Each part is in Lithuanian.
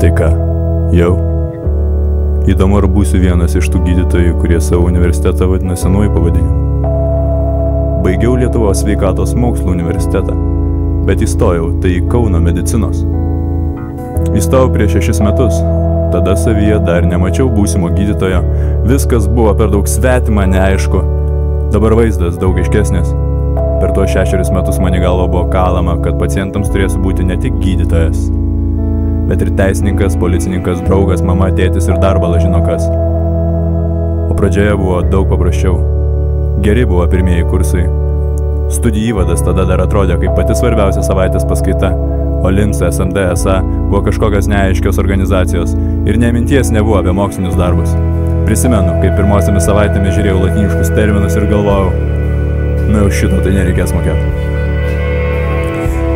Tai ką, jau? Įdomu, ar būsiu vienas iš tų gydytojų, kurie savo universitetą vadina senuoju pavadinimu. Baigiau Lietuvos sveikatos mokslų universitetą, bet įstojau tai į Kauno medicinos. Įstojau prieš 6 metus, tada savyje dar nemačiau būsimo gydytojo, viskas buvo per daug svetima, neaišku, dabar vaizdas daug aiškesnis. Per tuos 6 metus mane galva buvo kalama, kad pacientams turėsiu būti ne tik gydytojas, bet ir teisininkas, policininkas, draugas, mama, tėtis ir dar bala žino kas. O pradžioje buvo daug paprasčiau. Geri buvo pirmieji kursai. Studijų įvadas tada dar atrodė kaip pati svarbiausia savaitės paskaita, o LIMS, SMD, SA buvo kažkokios neaiškios organizacijos ir nė minties nebuvo apie mokslinius darbus. Prisimenu, kaip pirmosiamis savaitėmis žiūrėjau latiniškus terminus ir galvojau, jau šito tai nereikės mokėti.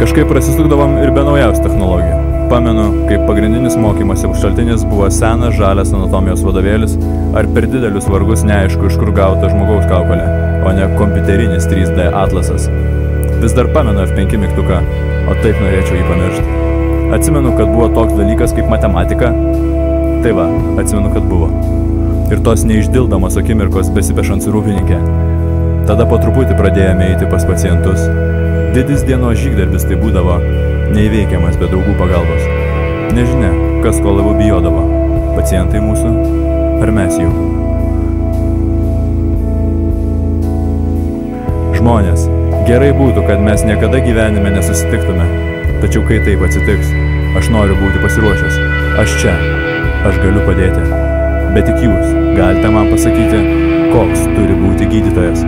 Kažkaip prasisukdavom ir be naujausių technologijų. Pamenu, kaip pagrindinis mokymosi šaltinis buvo senas žalias anatomijos vadovėlis ar per didelius vargus neaišku, iš kur gauta žmogaus kaukolė, o ne kompiuterinis 3D atlasas. Vis dar pamenu F5 mygtuką, o taip norėčiau jį pamiršti. Atsimenu, kad buvo toks dalykas kaip matematika. Tai va, atsimenu, kad buvo. Ir tos neišdildamos akimirkos besipešant su rūpininkė. Tada po truputį pradėjome eiti pas pacientus. Didis dienos žygdarbis tai būdavo neįveikiamas be draugų pagalbos. Nežinia, kas ko labiau bijodavo. Pacientai mūsų ar mes jų. Žmonės, gerai būtų, kad mes niekada gyvenime nesusitiktume. Tačiau kai taip atsitiks, aš noriu būti pasiruošęs. Aš čia, aš galiu padėti. Bet tik jūs galite man pasakyti, koks turi būti gydytojas.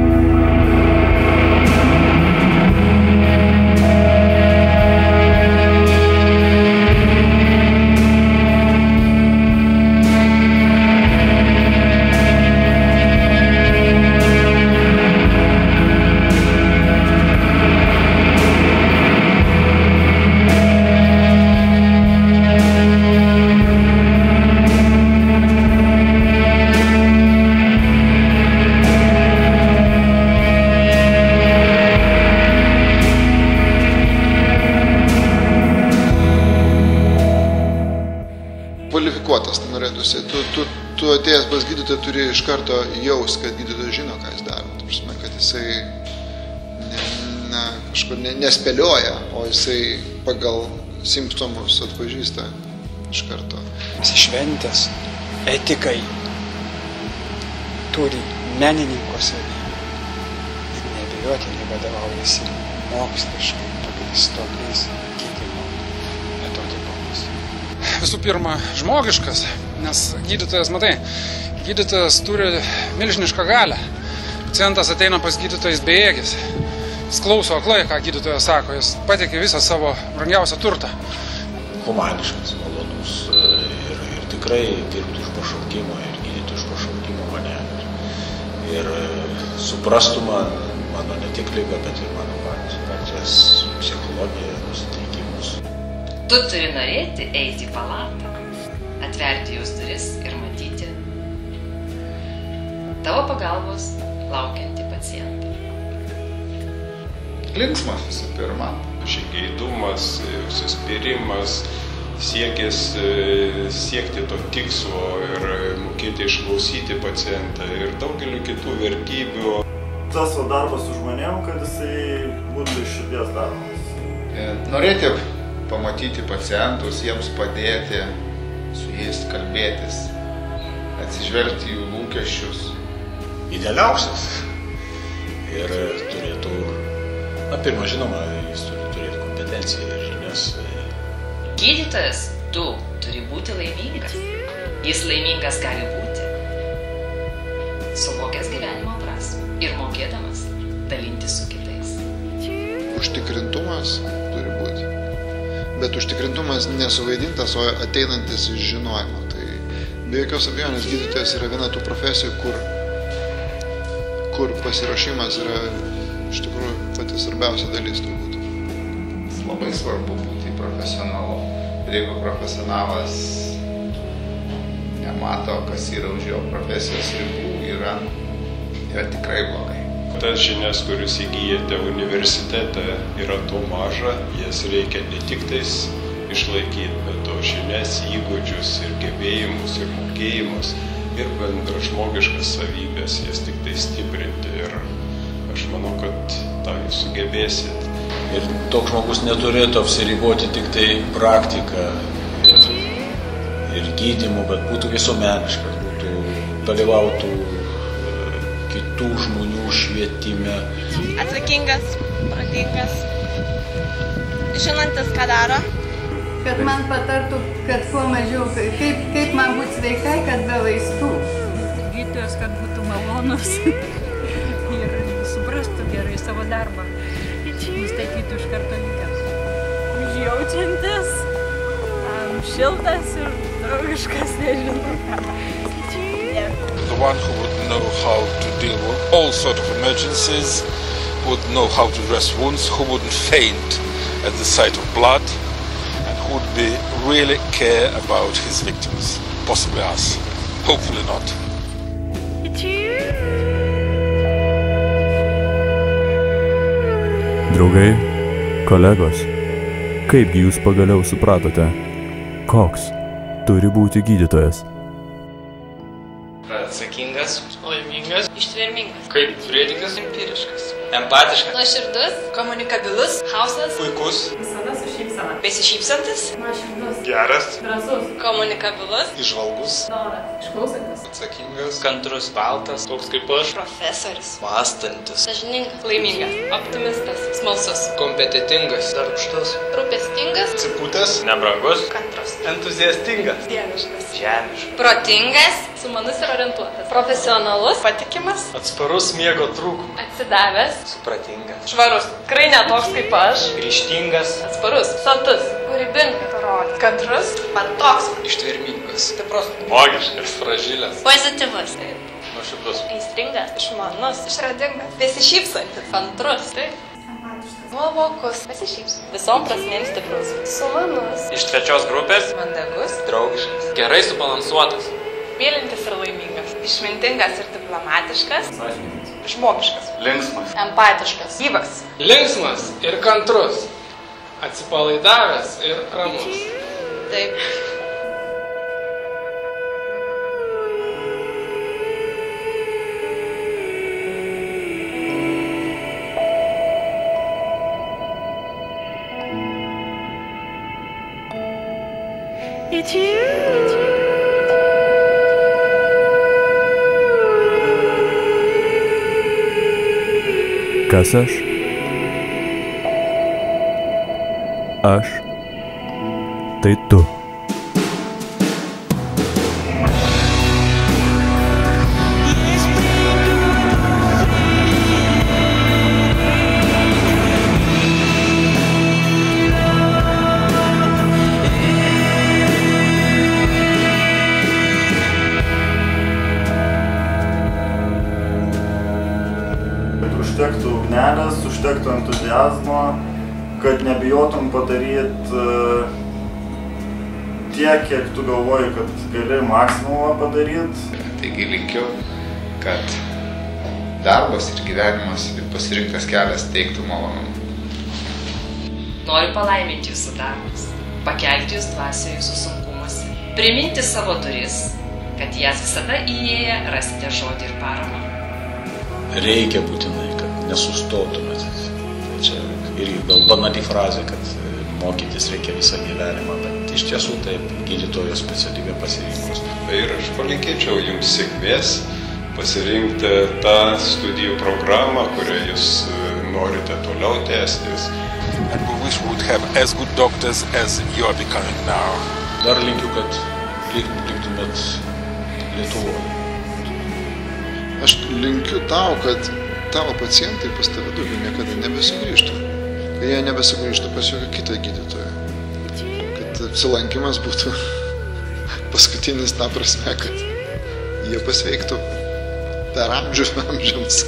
Kvalifikuotas, tai norėtųsi. Tu atėjęs pas gydytoją turi iš karto jaus, kad gydytojas žino, ką jis daro. Tai prasme, kad jisai kažkur nespėlioja, o jisai pagal simptomus atpažįsta iš karto. Šventės, etikai turi menininko savybę ir neabejotinai vadovaujasi moksliškai pagrįstomis gydymo metodikomis. Visų pirma, žmogiškas, nes gydytojas, matai, gydytojas turi milžinišką galią. Pacientas ateina pas gydytojas bejėgis. Jis klauso aklai, ką gydytojas sako, jis pateikia visą savo brangiausią turtą. Humaniškas, malonus ir tikrai dirbti iš pašaukimo ir gydyti iš pašaukimo mane. Ir suprastų mano ne tik ligą, bet ir mano pačias psichologiją, nusiteikimus. Tu turi norėti eiti į palatą, atverti jos duris ir matyti tavo pagalbos laukiantį pacientą. Linksmas visų pirma. Žingeidumas, užsispyrimas, siekti to tikslo ir mokėti išklausyti pacientą ir daugeliu kitų vertybių. Tas darbas su žmonėm, kad jisai būtų iš širdies daromas. Norėti pamatyti pacientus, jiems padėti, su jais kalbėtis, atsižvelgti jų lūkesčius. Idealiausias. Ir turėtų, pirmą žinoma, jis turi turėti kompetenciją ir žinias. Gydytojas, tu turi būti laimingas. Jis laimingas gali būti, suvokęs gyvenimo prasmę ir mokėdamas dalintis su kitais. Užtikrintumas turi būti. Bet užtikrintumas nesuvaidintas, o ateinantis iš žinojimo. Tai be jokios abejonės gydytojas yra viena tų profesijų, kur pasiruošimas yra iš tikrųjų pati svarbiausia dalis turbūt. Labai svarbu būti profesionalu. Ir jeigu profesionalas nemato, kas yra už jo profesijos ribų, yra tikrai blogai. Tas žinias, kurius įgyjate universitete, yra to maža, jas reikia ne tik tais išlaikyti, bet to žinias, įgūdžius ir gebėjimus ir mokėjimus ir bendražmogiškas savybės, jas tik tai stiprinti ir aš manau, kad tą jūs sugebėsit. Ir toks žmogus neturėtų apsiriboti tik tai praktiką ir gydymu, bet būtų visuomeniškas, dalyvautų kitų žmonių švietime. Atsakingas, protingas, žinantis, ką daro. Kad man patartų, kad kuo mažiau, kaip man būti sveikai, kad be vaistų. Gydytojas, kad būtų malonus ir suprastų gerai savo darbą. Nustatytų iš karto ligas. Užjaučiantis, šiltas ir draugiškas, nežinau ką. The one who would know how to deal with all sorts of emergencies, would know how to dress wounds, who wouldn't faint at the sight of blood, and who would be really care about his victims, possibly us, hopefully not. Draugai, kolegos, kaipgi jūs pagaliau supratote, koks turi būti gydytojas? Atsakingas, laimingas, ištvermingas, kaip frėdikas, empiriškas, empatiškas, nuoširdus, komunikabilus, hausas, puikus, visada su šypsena, besišypsantis, nuoširdus, geras, drąsus, komunikabilus, įžvalgus, doras, išklausantis, atsakingas, kantrus, baltas, toks kaip aš, profesorius, mąstantis, sąžiningas, laimingas, optimistas, smalsus, kompetitingas, darbštus, rūpestingas, atsipūtęs, nebrangus, kantrus, entuziastingas, dieviškas, žemiškas, protingas, sumanus ir orientuotas, profesionalus, patikimas, atsparus miego trūkumui, atsidavęs, supratingas, švarus, tikrai netoks kaip aš, ryžtingas, atsparus, sotus, kūrybingas, kantrus, man toks, ištvermingas, stiprus, logiškas, fražilės, pozityvus, nuoširdus, aistringas, išmanus, išradingas, besišypsantis, kantrus, nuovokus, besišypsantis, visom prasmėm stiprus, sumanus, iš trečios grupės, mandagus, draugiškas, gerai subalansuotas, mylintis ir laimingas, išmintingas ir diplomatiškas, žmogiškas, linksmas, empatiškas, gyvas, linksmas ir kantrus, atsipalaidavęs ir ramus. Taip. Kas aš? Aš. Tai tu. Užtektų ugnelės, užtektų entuziazmo, kad nebijotum padaryti tiek, kiek tu galvoji, kad gali maksimumą padaryti. Taigi linkiu, kad darbas ir gyvenimas ir pasirinktas kelias teiktų malonumą. Noriu palaiminti jūsų darbus, pakelti jūs dvasioje jūsų sunkumuose, priminti savo duris, kad jas visada įėję rasite žodį ir paramą. Reikia būtinai, kad nesustotumėt. Čia irgi gal banali frazė, kad mokytis reikia visą gyvenimą, bet iš tiesų taip gydytojo specialybė pasirinkus. Ir aš palinkėčiau jums sėkmės pasirinkti tą studijų programą, kurią jūs norite toliau tęstis. And we wish we would have as good doctors as you are becoming now. Dar linkiu, kad liktumėt Lietuvoje. Aš linkiu tau, kad tavo pacientai pas tave daugiau niekada nebesugrįžtų. Kad jie nebesugrįžtų pas jokią kitą gydytoją. Kad apsilankimas būtų paskutinis ta prasme, kad jie pasveiktų per amžiams.